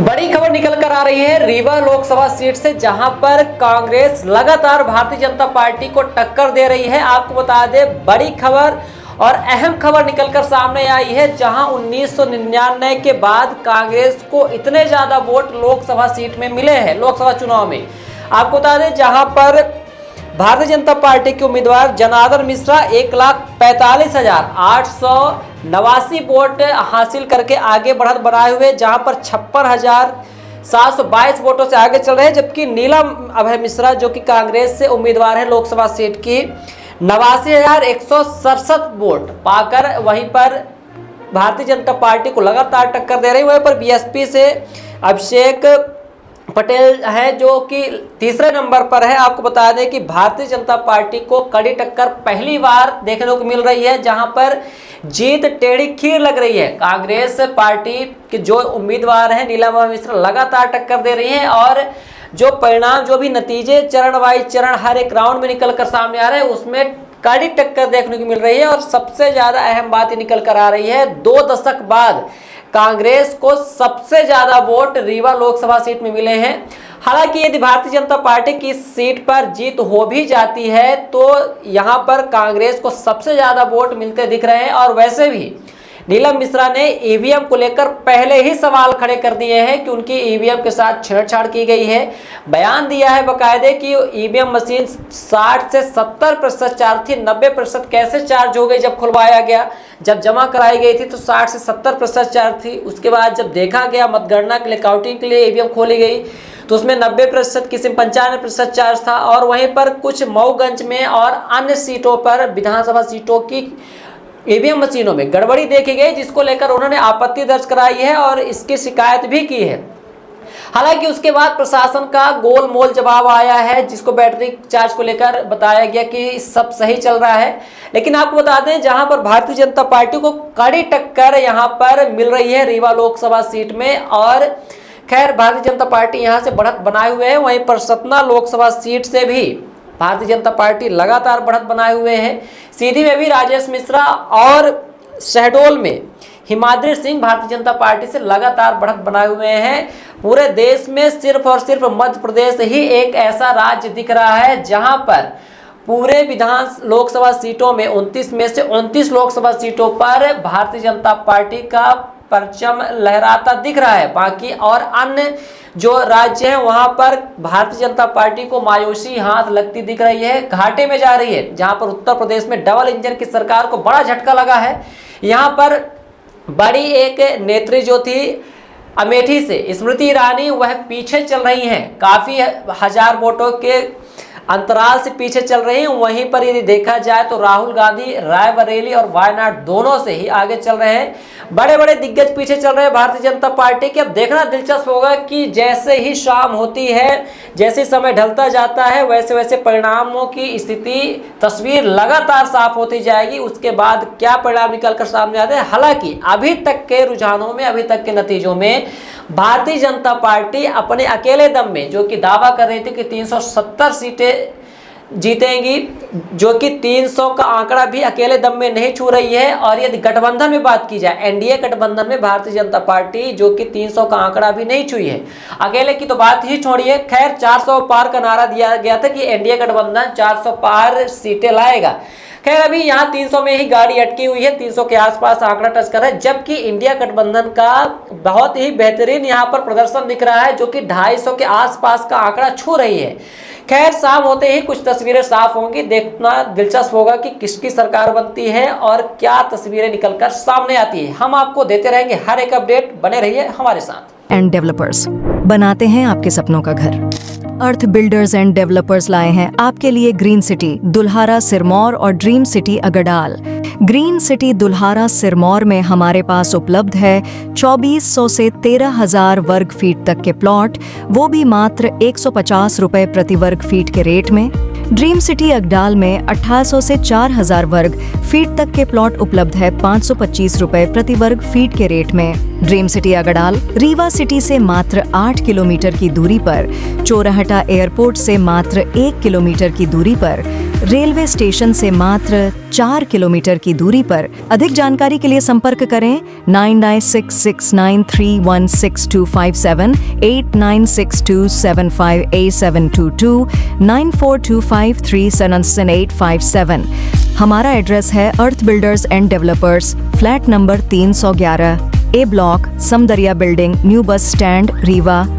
बड़ी खबर निकल कर आ रही है रीवा लोकसभा सीट से, जहां पर कांग्रेस लगातार भारतीय जनता पार्टी को टक्कर दे रही है। आपको बता दें, बड़ी खबर और अहम खबर निकलकर सामने आई है, जहां 1999 के बाद कांग्रेस को इतने ज्यादा वोट लोकसभा सीट में मिले हैं लोकसभा चुनाव में। आपको बता दें, जहां पर भारतीय जनता पार्टी के उम्मीदवार जनार्दन मिश्रा 1,45,889 वोट हासिल करके आगे बढ़त बनाए हुए, जहां पर 56,722 वोटों से आगे चल रहे हैं। जबकि नीलम अभय मिश्रा जो कि कांग्रेस से उम्मीदवार है लोकसभा सीट की, 89,167 वोट पाकर वहीं पर भारतीय जनता पार्टी को लगातार टक्कर दे रही है। वहीं पर बीएसपी से अभिषेक पटेल है जो कि तीसरे नंबर पर है। आपको बता दें कि भारतीय जनता पार्टी को कड़ी टक्कर पहली बार देखने को मिल रही है, जहां पर जीत टेढ़ी खीर लग रही है। कांग्रेस पार्टी के जो उम्मीदवार हैं नीलम मिश्रा लगातार टक्कर दे रही हैं, और जो परिणाम, जो भी नतीजे चरण वाइज चरण हर एक राउंड में निकल कर सामने आ रहे हैं, उसमें कड़ी टक्कर देखने को मिल रही है। और सबसे ज्यादा अहम बात निकल कर आ रही है, 2 दशक बाद कांग्रेस को सबसे ज्यादा वोट रीवा लोकसभा सीट में मिले हैं। हालांकि यदि भारतीय जनता पार्टी की सीट पर जीत हो भी जाती है तो यहां पर कांग्रेस को सबसे ज्यादा वोट मिलते दिख रहे हैं। और वैसे भी नीलम मिश्रा ने ईवीएम को लेकर पहले ही सवाल खड़े कर दिए हैं कि उनकी ईवीएम के साथ छेड़छाड़ की गई है। बयान दिया है बकायदे कि ईवीएम मशीन 60 से 70% चार्ज थी, 90% कैसे चार्ज हो गई जब खुलवाया गया। जब जमा कराई गई थी तो 60 से 70% चार्ज थी। उसके बाद जब देखा गया मतगणना के लिए, काउंटिंग के लिए ईवीएम खोली गई तो उसमें 90%, किसी में 95% चार्ज था। और वहीं पर कुछ मऊगंज में और अन्य सीटों पर, विधानसभा सीटों की ईवीएम मशीनों में गड़बड़ी देखी गई, जिसको लेकर उन्होंने आपत्ति दर्ज कराई है और इसकी शिकायत भी की है। हालांकि उसके बाद प्रशासन का गोलमोल जवाब आया है, जिसको बैटरी चार्ज को लेकर बताया गया कि सब सही चल रहा है। लेकिन आपको बता दें, जहां पर भारतीय जनता पार्टी को कड़ी टक्कर यहां पर मिल रही है रीवा लोकसभा सीट में, और खैर भारतीय जनता पार्टी यहां से बढ़त बनाए हुए है। वहीं पर सतना लोकसभा सीट से भी भारतीय जनता पार्टी लगातार बढ़त बनाए हुए हैं। सीधी में भी राजेश मिश्रा और शहडोल में हिमाद्री सिंह भारतीय जनता पार्टी से लगातार बढ़त बनाए हुए हैं। पूरे देश में सिर्फ और सिर्फ मध्य प्रदेश ही एक ऐसा राज्य दिख रहा है जहां पर पूरे विधान लोकसभा सीटों में 29 में से 29 लोकसभा सीटों पर भारतीय जनता पार्टी का परचम लहराता दिख रहा है। बाकी और अन्य जो राज्य हैं वहां पर भारतीय जनता पार्टी को मायूसी हाथ लगती दिख रही है, घाटे में जा रही है। जहां पर उत्तर प्रदेश में डबल इंजन की सरकार को बड़ा झटका लगा है। यहां पर बड़ी एक नेत्री जो थी अमेठी से, स्मृति ईरानी, वह पीछे चल रही हैं, काफी हजार वोटों के अंतराल से पीछे चल रही हैं। वहीं पर यदि देखा जाए तो राहुल गांधी रायबरेली और वायनाड दोनों से ही आगे चल रहे हैं। बड़े बड़े दिग्गज पीछे चल रहे हैं भारतीय जनता पार्टी के। अब देखना दिलचस्प होगा कि जैसे ही शाम होती है, जैसे समय ढलता जाता है, वैसे वैसे परिणामों की स्थिति, तस्वीर लगातार साफ होती जाएगी। उसके बाद क्या परिणाम निकल कर सामने आते हैं। हालांकि अभी तक के रुझानों में, अभी तक के नतीजों में भारतीय जनता पार्टी अपने अकेले दम में, जो कि दावा कर रही थी कि 370 सीटें जीतेंगी, जो कि 300 का आंकड़ा भी अकेले दम में नहीं छू रही है। और यदि गठबंधन में बात की जाए, एनडीए गठबंधन में भारतीय जनता पार्टी जो कि 300 का आंकड़ा भी नहीं छुई है, अकेले की तो बात ही छोड़िए। खैर 400 पार का नारा दिया गया था कि एनडीए गठबंधन 400 पार सीटें लाएगा। खैर अभी यहाँ 300 में ही गाड़ी अटकी हुई है, 300 के आसपास आंकड़ा टच कर रहा है। जबकि इंडिया गठबंधन का बहुत ही बेहतरीन यहाँ पर प्रदर्शन दिख रहा है, जो कि 250 के आसपास का आंकड़ा छू रही है। खैर शाम होते ही कुछ तस्वीरें साफ होंगी। देखना दिलचस्प होगा कि किसकी सरकार बनती है और क्या तस्वीरें निकलकर सामने आती है। हम आपको देते रहेंगे हर एक अपडेट, बने रहिए हमारे साथ। एंड डेवलपर्स बनाते हैं आपके सपनों का घर। अर्थ बिल्डर्स एंड डेवलपर्स लाए हैं आपके लिए ग्रीन सिटी दुल्हारा सिरमौर और dream city Agdal. Green city Dulhara Sirmaur में हमारे पास उपलब्ध है 2400 से 13,000 वर्ग फीट तक के प्लॉट, वो भी मात्र 150 रुपए प्रति वर्ग फीट के रेट में। ड्रीम सिटी अगडाल में 1800 से 4000 वर्ग फीट तक के प्लॉट उपलब्ध है 525 रुपए प्रति वर्ग फीट के रेट में। Dream city Agdal Rewa city से मात्र 8 किलोमीटर की दूरी पर, चोराहटा एयरपोर्ट से मात्र 1 किलोमीटर की दूरी पर, रेलवे स्टेशन से मात्र 4 किलोमीटर की दूरी पर। अधिक जानकारी के लिए संपर्क करें 9966931627, 8962758722, 9425377857। हमारा एड्रेस है earth builders and developers, flat number 311, A block, Samdariya building, new bus stand, Rewa.